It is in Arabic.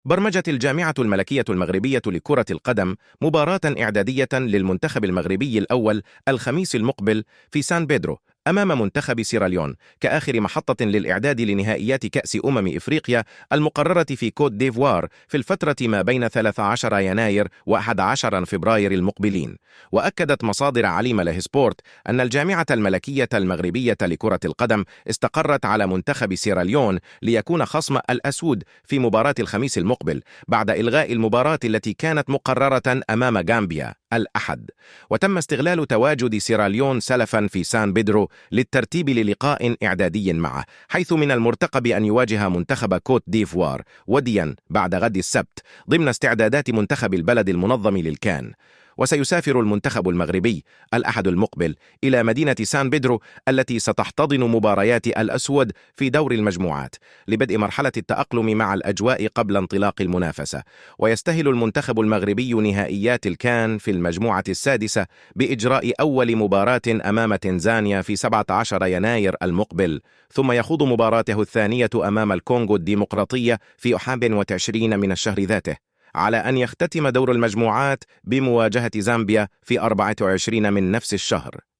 برمجت الجامعة الملكية المغربية لكرة القدم مباراة إعدادية للمنتخب المغربي الأول الخميس المقبل في سان بيدرو أمام منتخب سيراليون كآخر محطة للإعداد لنهائيات كأس إفريقيا المقررة في كوت ديفوار في الفترة ما بين 13 يناير و11 فبراير المقبلين. وأكدت مصادر عليمة له سبورت أن الجامعة الملكية المغربية لكرة القدم استقرت على منتخب سيراليون ليكون خصم الأسود في مباراة الخميس المقبل بعد إلغاء المباراة التي كانت مقررة أمام غامبيا الأحد. وتم استغلال تواجد سيراليون سلفا في سان بيدرو للترتيب للقاء إعدادي معه، حيث من المرتقب أن يواجه منتخب كوت ديفوار وديا بعد غد السبت ضمن استعدادات منتخب البلد المنظم للكان. وسيسافر المنتخب المغربي الأحد المقبل إلى مدينة سان بيدرو التي ستحتضن مباريات الأسود في دور المجموعات لبدء مرحلة التأقلم مع الأجواء قبل انطلاق المنافسة. ويستهل المنتخب المغربي نهائيات الكان في المجموعة السادسة بإجراء أول مباراة أمام تنزانيا في 17 يناير المقبل، ثم يخوض مباراته الثانية أمام الكونغو الديمقراطية في 21 من الشهر ذاته، على أن يختتم دور المجموعات بمواجهة زامبيا في 24 من نفس الشهر.